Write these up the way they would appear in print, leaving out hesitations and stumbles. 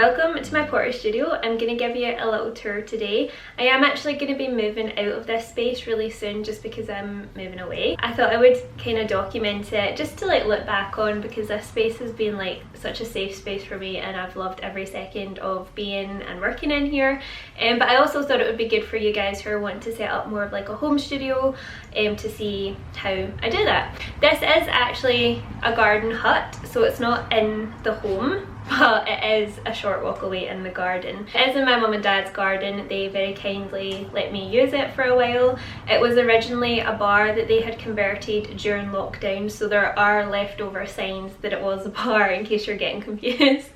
Welcome to my pottery studio. I'm going to give you a little tour today. I am actually going to be moving out of this space really soon just because I'm moving away. I thought I would kind of document it just to like look back on, because this space has been like such a safe space for me and I've loved every second of being and working in here. But I also thought it would be good for you guys who want to set up more of like a home studio to see how I do that. This is actually a garden hut, so it's not in the home, but it is a short walk away in the garden. It is in my mum and dad's garden. They very kindly let me use it for a while. It was originally a bar that they had converted during lockdown, so there are leftover signs that it was a bar in case you're getting confused.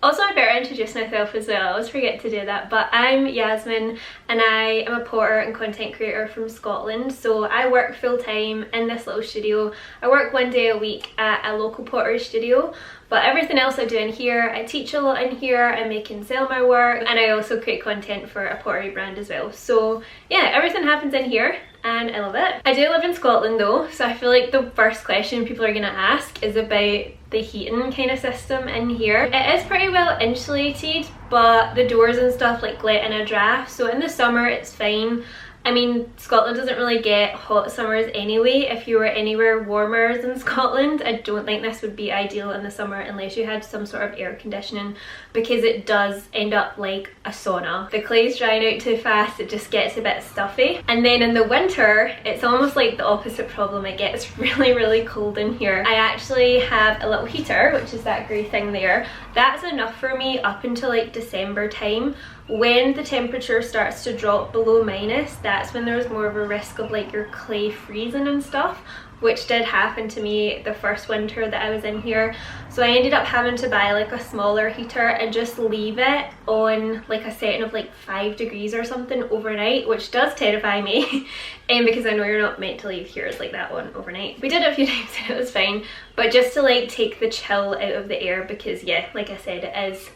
Also, I better introduce myself as well. I always forget to do that, but I'm Yasmine and I am a potter and content creator from Scotland. So I work full time in this little studio. I work one day a week at a local pottery studio, but everything else I do in here, I teach a lot in here, I make and sell my work, and I also create content for a pottery brand as well. So yeah, everything happens in here and I love it. I do live in Scotland though, so I feel like the first question people are gonna ask is about the heating kind of system in here. It is pretty well insulated, but the doors and stuff like let in a draft, so in the summer it's fine. I mean, Scotland doesn't really get hot summers anyway. If you were anywhere warmer than Scotland, I don't think this would be ideal in the summer unless you had some sort of air conditioning, because it does end up like a sauna. The clay's drying out too fast, it just gets a bit stuffy. And then in the winter, it's almost like the opposite problem. It gets really cold in here. I actually have a little heater, which is that grey thing there. That's enough for me up until like December time. When the temperature starts to drop below minus, that's when there's more of a risk of like your clay freezing and stuff, which did happen to me the first winter that I was in here. So I ended up having to buy like a smaller heater and just leave it on like a setting of like 5 degrees or something overnight, which does terrify me because I know you're not meant to leave heaters like that on overnight. We did it a few times and it was fine, but just to like take the chill out of the air, because yeah, like I said, it is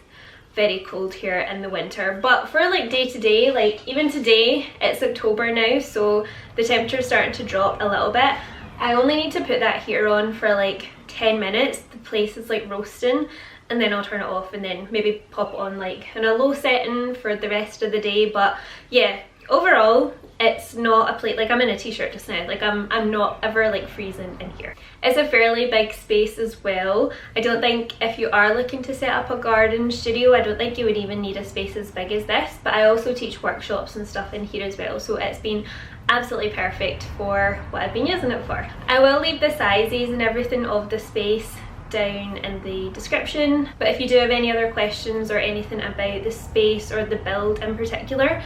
very cold here in the winter. But for like day to day, like even today, it's October now, so the temperature's starting to drop a little bit. I only need to put that heater on for like 10 minutes. The place is like roasting, and then I'll turn it off and then maybe pop it on like in a low setting for the rest of the day. But yeah, overall it's not a place, like I'm in a t-shirt just now, like I'm not ever like freezing in here. It's a fairly big space as well. I don't think if you are looking to set up a garden studio, I don't think you would even need a space as big as this, but I also teach workshops and stuff in here as well, so it's been absolutely perfect for what I've been using it for. I will leave the sizes and everything of the space down in the description, but if you do have any other questions or anything about the space or the build in particular,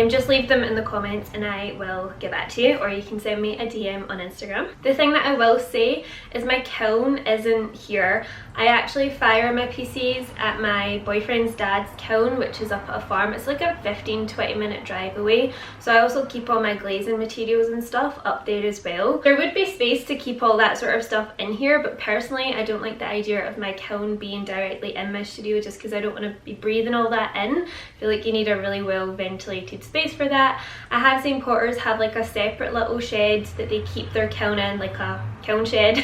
just leave them in the comments and I will get back to you, or you can send me a DM on Instagram. The thing that I will say is my kiln isn't here. I actually fire my PCs at my boyfriend's dad's kiln, which is up at a farm. It's like a 15-20 minute drive away, so I also keep all my glazing materials and stuff up there as well. There would be space to keep all that sort of stuff in here, but personally I don't like the idea of my kiln being directly in my studio, just because I don't want to be breathing all that in. I feel like you need a really well ventilated space for that. I have seen potters have like a separate little shed that they keep their kiln in, like a kiln shed.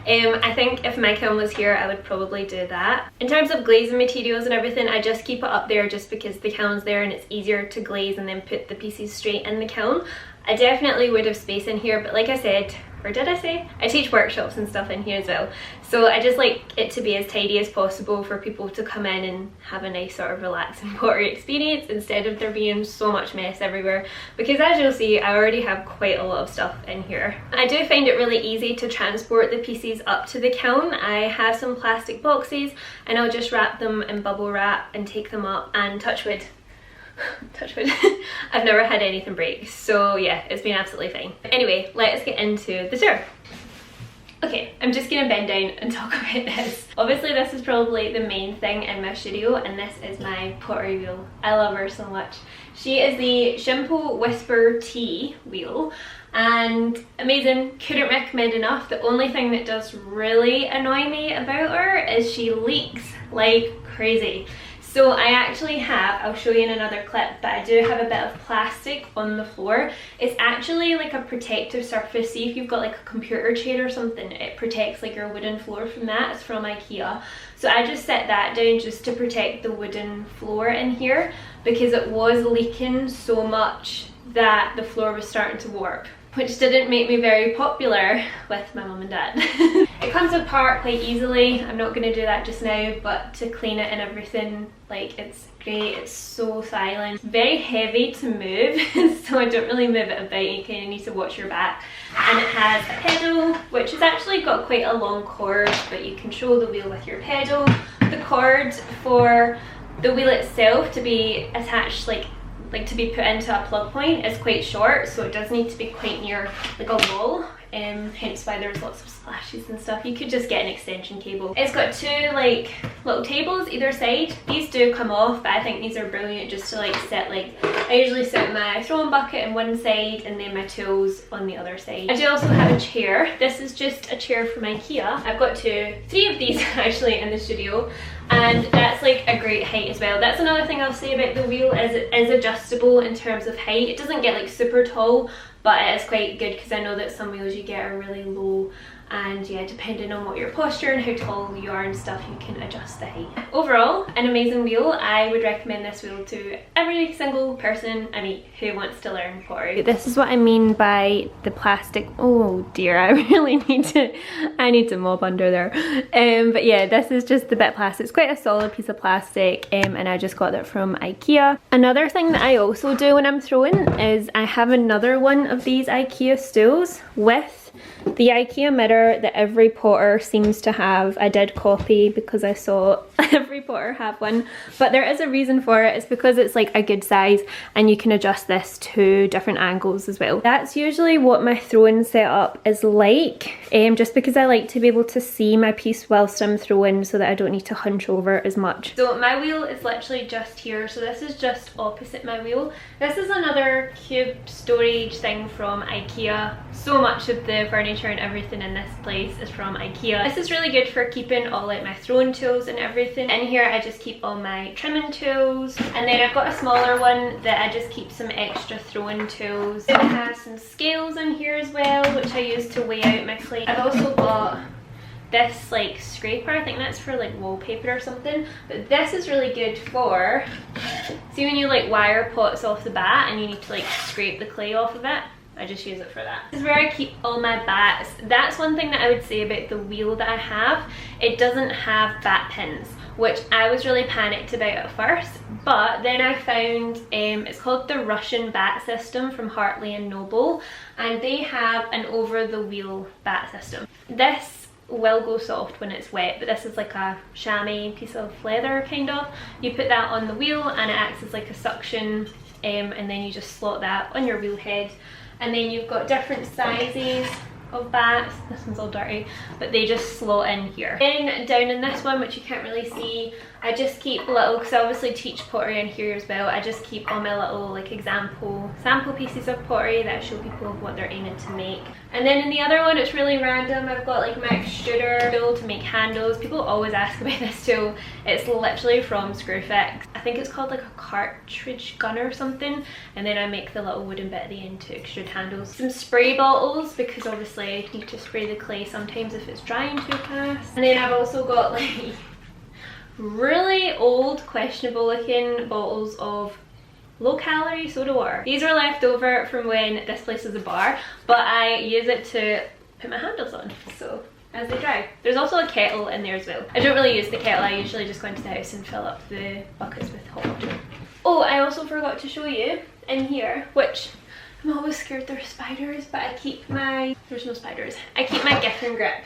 I think if my kiln was here I would probably do that. In terms of glazing materials and everything, I just keep it up there just because the kiln's there and it's easier to glaze and then put the pieces straight in the kiln. I definitely would have space in here, but like I said, or did I say? I teach workshops and stuff in here as well. So I just like it to be as tidy as possible for people to come in and have a nice sort of relaxing pottery experience instead of there being so much mess everywhere. Because as you'll see, I already have quite a lot of stuff in here. I do find it really easy to transport the pieces up to the kiln. I have some plastic boxes and I'll just wrap them in bubble wrap and take them up, and touch wood, I've never had anything break, so yeah, it's been absolutely fine. Anyway, let's get into the tour. Okay, I'm just gonna bend down and talk about this. Obviously this is probably the main thing in my studio, and this is my pottery wheel. I love her so much. She is the Shimpo Whisper T wheel, and amazing, couldn't recommend enough. The only thing that does really annoy me about her is she leaks like crazy. So I actually have, I'll show you in another clip, but I do have a bit of plastic on the floor. It's actually like a protective surface. See if you've got like a computer chair or something, it protects like your wooden floor from that. It's from IKEA. So I just set that down just to protect the wooden floor in here because it was leaking so much that the floor was starting to warp, which didn't make me very popular with my mum and dad. It comes apart quite easily. I'm not going to do that just now, but to clean it and everything, like, it's great. It's so silent. Very heavy to move, so I don't really move it about. You kind of need to watch your back. And it has a pedal, which has actually got quite a long cord, but you control the wheel with your pedal. The cord for the wheel itself to be attached, like to be put into a plug point, is quite short, so it does need to be quite near like a wall, hence why there's lots of splashes and stuff. You could just get an extension cable. It's got two like little tables either side. These do come off, but I think these are brilliant just to like set, like, I usually set my throwing bucket on one side and then my tools on the other side. I do also have a chair. This is just a chair from IKEA. I've got three of these actually in the studio, and that's like a great height as well. That's another thing I'll say about the wheel, is it is adjustable in terms of height. It doesn't get like super tall, but it is quite good because I know that some wheels you get are really low, and yeah, depending on what your posture and how tall you are and stuff, you can adjust the height. Overall, an amazing wheel. I would recommend this wheel to every single person I meet who wants to learn pottery. This is what I mean by the plastic. Oh dear, I really need to mop under there. But yeah, this is just the bit of plastic. It's quite a solid piece of plastic, and I just got it from IKEA. Another thing that I also do when I'm throwing is I have another one of these IKEA stools with the IKEA mirror that every potter seems to have. I did copy because I saw every potter have one, but there is a reason for it. It's because it's like a good size and you can adjust this to different angles as well. That's usually what my throwing setup is like, just because I like to be able to see my piece whilst I'm throwing so that I don't need to hunch over as much. So my wheel is literally just here, so this is just opposite my wheel. This is another cube storage thing from IKEA. So much of the furniture and everything in this place is from IKEA. This is really good for keeping all like my throwing tools and everything. In here I just keep all my trimming tools, and then I've got a smaller one that I just keep some extra throwing tools. It has some scales in here as well, which I use to weigh out my clay. I've also got this like scraper. I think that's for like wallpaper or something, but this is really good for, see when you like wire pots off the bat and you need to like scrape the clay off of it. I just use it for that. This is where I keep all my bats. That's one thing that I would say about the wheel that I have. It doesn't have bat pins, which I was really panicked about at first, but then I found, it's called the Russian bat system from Hartley and Noble, and they have an over-the-wheel bat system. This will go soft when it's wet, but this is like a chamois piece of leather kind of. You put that on the wheel and it acts as like a suction, and then you just slot that on your wheel head. And then you've got different sizes of bats. This one's all dirty, but they just slot in here. Then down in this one, which you can't really see, I just keep little, because I obviously teach pottery in here as well, I just keep all my little like sample pieces of pottery that I show people what they're aiming to make. And then in the other one, it's really random. I've got like my extruder tool to make handles. People always ask about this tool. It's literally from Screwfix. I think it's called like a cartridge gun or something. And then I make the little wooden bit at the end to extrude handles. Some spray bottles, because obviously you need to spray the clay sometimes if it's drying too fast. And then I've also got like really old, questionable looking bottles of low-calorie soda water. These are left over from when this place was a bar, but I use it to put my handles on, so as they dry. There's also a kettle in there as well. I don't really use the kettle. I usually just go into the house and fill up the buckets with hot water. Oh, I also forgot to show you in here, which I'm always scared there's spiders, but I keep my, there's no spiders. I keep my Giffen grip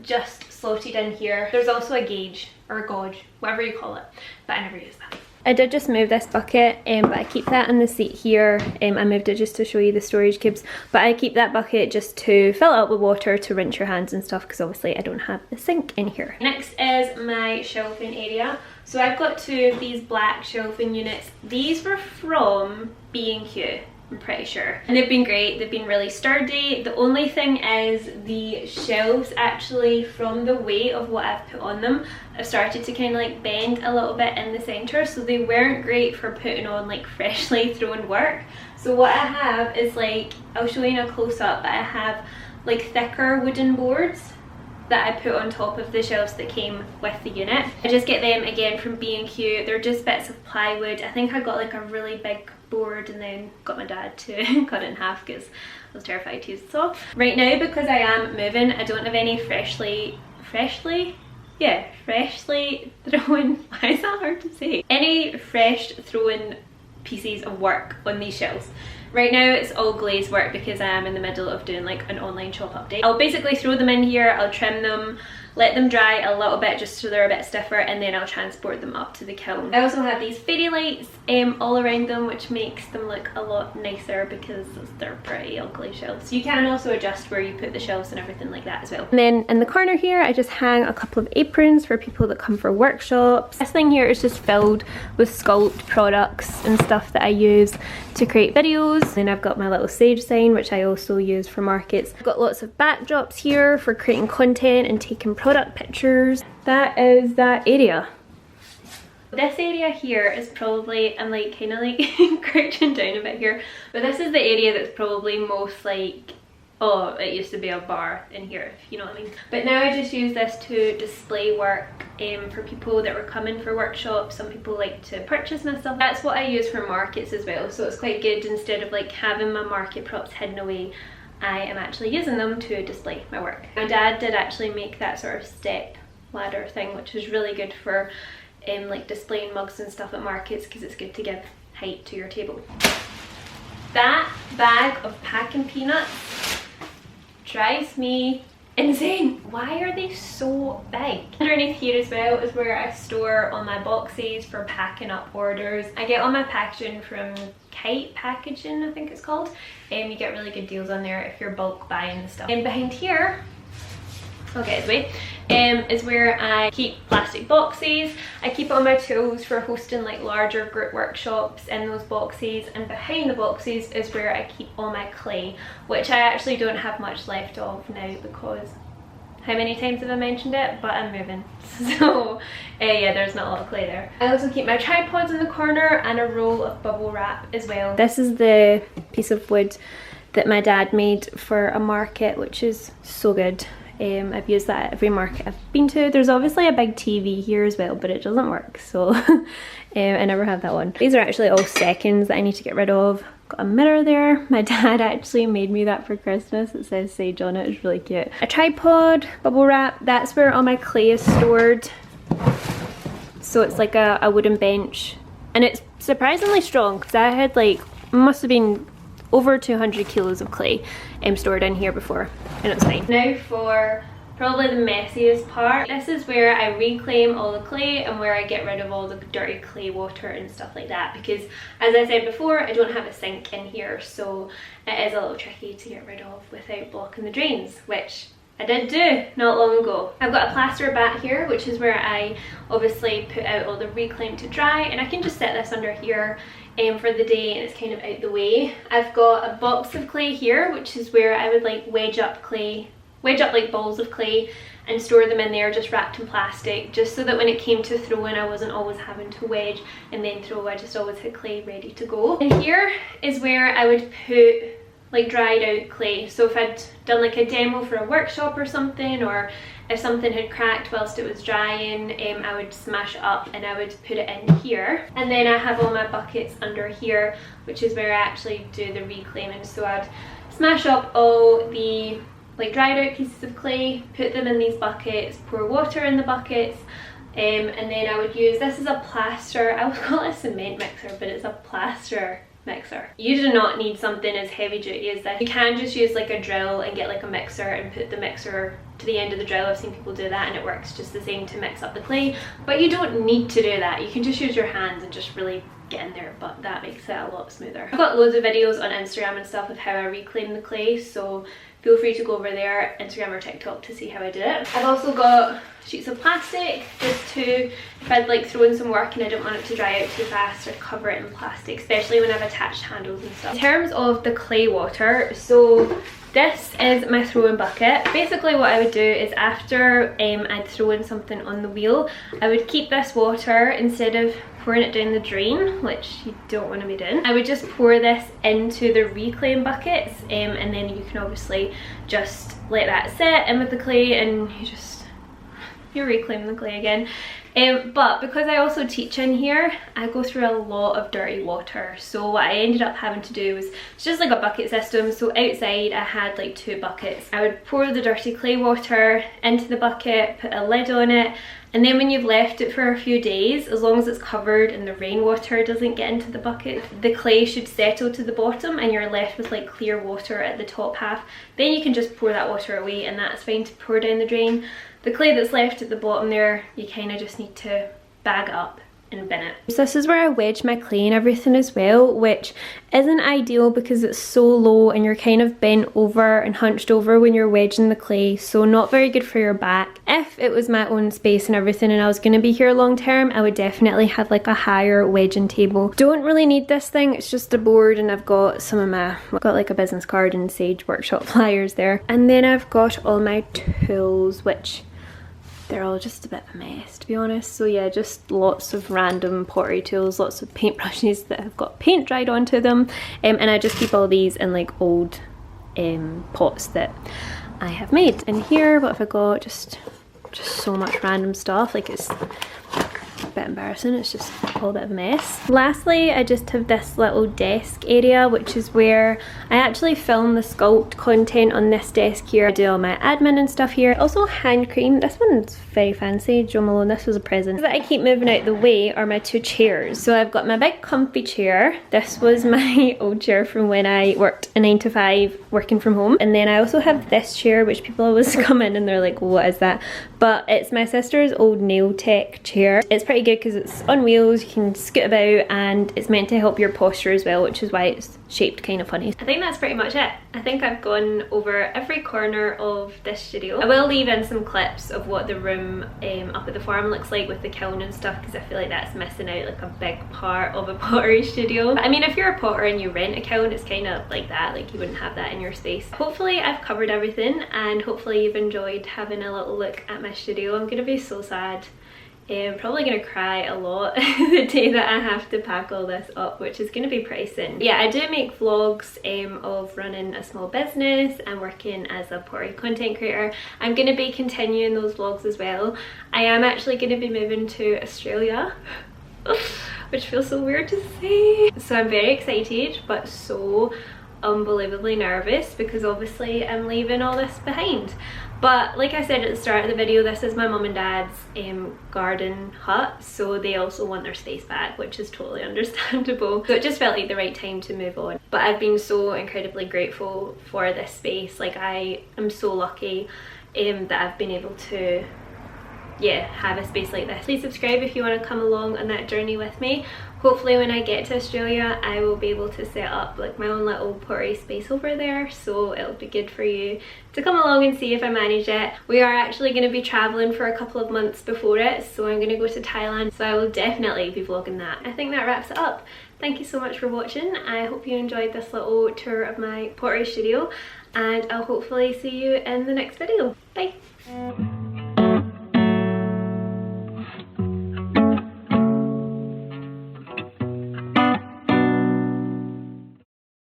just slotted in here. There's also a gauge or a gauge, whatever you call it, but I never use that. I did just move this bucket, but I keep that in the seat here. I moved it just to show you the storage cubes, but I keep that bucket just to fill it up with water to rinse your hands and stuff, because obviously I don't have the sink in here. Next is my shelving area. So I've got two of these black shelving units. These were from B&Q. I'm pretty sure. And they've been great, they've been really sturdy. The only thing is the shelves actually, from the weight of what I've put on them, have started to kind of like bend a little bit in the centre, so they weren't great for putting on like freshly thrown work. So what I have is like, I'll show you in a close-up, but I have like thicker wooden boards that I put on top of the shelves that came with the unit. I just get them again from B&Q. They're just bits of plywood. I think I got like a really big board and then got my dad to cut it in half because I was terrified to use the saw. Right now, because I am moving, I don't have any freshly thrown, why is that hard to say? Any fresh thrown pieces of work on these shelves. Right now it's all glazed work because I am in the middle of doing like an online shop update. I'll basically throw them in here, I'll trim them, let them dry a little bit just so they're a bit stiffer, and then I'll transport them up to the kiln. I also have these fairy lights all around them, which makes them look a lot nicer because they're pretty ugly shelves. You can also adjust where you put the shelves and everything like that as well. And then in the corner here I just hang a couple of aprons for people that come for workshops. This thing here is just filled with sculpt products and stuff that I use to create videos. Then I've got my little sage sign, which I also use for markets. I've got lots of backdrops here for creating content and taking product pictures. That is that area. This area here is probably, I'm like kind of like crouching down a bit here, but this is the area that's probably most like, oh, it used to be a bar in here, if you know what I mean. But now I just use this to display work for people that were coming for workshops. Some people like to purchase my stuff. That's what I use for markets as well, so it's quite good. Instead of like having my market props hidden away, I am actually using them to display my work. My dad did actually make that sort of step ladder thing, which is really good for like displaying mugs and stuff at markets, because it's good to give height to your table. That bag of packing peanuts drives me insane. Why are they so big? Underneath here as well is where I store all my boxes for packing up orders. I get all my packaging from Kite Packaging, I think it's called. You get really good deals on there if you're bulk buying stuff. And behind here, I'll get his way, is where I keep plastic boxes. I keep all my tools for hosting like larger group workshops in those boxes, and behind the boxes is where I keep all my clay, which I actually don't have much left of now because how many times have I mentioned it? But I'm moving, so yeah, there's not a lot of clay there. I also keep my tripods in the corner and a roll of bubble wrap as well. This is the piece of wood that my dad made for a market, which is so good. I've used that at every market I've been to. There's obviously a big TV here as well, but it doesn't work, so I never had that one. These are actually all seconds that I need to get rid of. Got a mirror there. My dad actually made me that for Christmas. It says Sage on it. It's really cute. A tripod, bubble wrap. That's where all my clay is stored. So it's like a wooden bench, and it's surprisingly strong because I had like, must have been over 200 kilos of clay stored in here before, and it's fine. Now for probably the messiest part. This is where I reclaim all the clay and where I get rid of all the dirty clay water and stuff like that, because as I said before, I don't have a sink in here, so it is a little tricky to get rid of without blocking the drains, which I did do not long ago. I've got a plaster bat here, which is where I obviously put out all the reclaim to dry, and I can just set this under here for the day and it's kind of out the way. I've got a box of clay here, which is where I would like wedge up like balls of clay and store them in there, just wrapped in plastic, just so that when it came to throwing I wasn't always having to wedge and then throw. I just always had clay ready to go. And here is where I would put like dried out clay. So if I'd done like a demo for a workshop or something, or if something had cracked whilst it was drying, I would smash it up and I would put it in here. And then I have all my buckets under here, which is where I actually do the reclaiming. So I'd smash up all the like dried out pieces of clay, put them in these buckets, pour water in the buckets, and then I would use, this is a plaster, I would call it a cement mixer, but it's a plaster mixer. You do not need something as heavy duty as this. You can just use like a drill and get like a mixer and put the mixer to the end of the drill. I've seen people do that and it works just the same to mix up the clay, but you don't need to do that. You can just use your hands and just really get in there, but that makes it a lot smoother. I've got loads of videos on Instagram and stuff of how I reclaim the clay, so feel free to go over there, Instagram or TikTok, to see how I did it. I've also got sheets of plastic just to, if I'd like throw in some work and I don't want it to dry out too fast, or cover it in plastic, especially when I've attached handles and stuff. In terms of the clay water, so this is my throw-in bucket. Basically what I would do is after I'd throw in something on the wheel, I would keep this water, instead of pouring it down the drain, which you don't want to be doing, I would just pour this into the reclaim buckets, and then you can obviously just let that sit in with the clay and you reclaim the clay again. But because I also teach in here, I go through a lot of dirty water. So what I ended up having to do was, it's just like a bucket system. So outside I had like 2 buckets. I would pour the dirty clay water into the bucket, put a lid on it, and then when you've left it for a few days, as long as it's covered and the rainwater doesn't get into the bucket, the clay should settle to the bottom and you're left with like clear water at the top half. Then you can just pour that water away and that's fine to pour down the drain. The clay that's left at the bottom there, you kind of just need to bag up and bin it. So this is where I wedge my clay and everything as well, which isn't ideal because it's so low and you're kind of bent over and hunched over when you're wedging the clay, so not very good for your back. If it was my own space and everything and I was going to be here long term, I would definitely have like a higher wedging table. Don't really need this thing, it's just a board, and I've got some of I've got like a business card and Sage workshop flyers there. And then I've got all my tools, which they're all just a bit of a mess, to be honest. So yeah, just lots of random pottery tools, lots of paintbrushes that have got paint dried onto them, and I just keep all these in like old pots that I have made. And here, what have I got? Just so much random stuff, like it's a bit embarrassing, it's just all a bit of a mess. Lastly, I just have this little desk area, which is where I actually film the sculpt content on this desk here. I do all my admin and stuff here. Also hand cream, this one's very fancy, Jo Malone, this was a present. That I keep moving out the way are my 2 chairs. So I've got my big comfy chair. This was my old chair from when I worked a 9 to 5 working from home. And then I also have this chair, which people always come in and they're like, what is that? But it's my sister's old nail tech chair. It's pretty good because it's on wheels, you can scoot about, and it's meant to help your posture as well, which is why it's shaped kind of funny. I think that's pretty much it. I think I've gone over every corner of this studio. I will leave in some clips of what the room up at the farm looks like with the kiln and stuff, because I feel like that's missing out like a big part of a pottery studio. I mean, if you're a potter and you rent a kiln, it's kind of like that, like you wouldn't have that in your space. Hopefully I've covered everything, and hopefully you've enjoyed having a little look at my studio. I'm gonna be so sad. I'm probably going to cry a lot the day that I have to pack all this up, which is going to be pretty soon. Yeah, I do make vlogs of running a small business and working as a pottery content creator. I'm going to be continuing those vlogs as well. I am actually going to be moving to Australia, which feels so weird to say. So I'm very excited, but so unbelievably nervous because obviously I'm leaving all this behind. But like I said at the start of the video, this is my mum and dad's garden hut, so they also want their space back, which is totally understandable. So it just felt like the right time to move on. But I've been so incredibly grateful for this space. Like, I am so lucky that I've been able to have a space like this. Please subscribe if you want to come along on that journey with me. Hopefully when I get to Australia I will be able to set up like my own little pottery space over there, so it'll be good for you to come along and see if I manage it. We are actually going to be travelling for a couple of months before it, so I'm going to go to Thailand, so I will definitely be vlogging that. I think that wraps it up. Thank you so much for watching. I hope you enjoyed this little tour of my pottery studio, and I'll hopefully see you in the next video. Bye!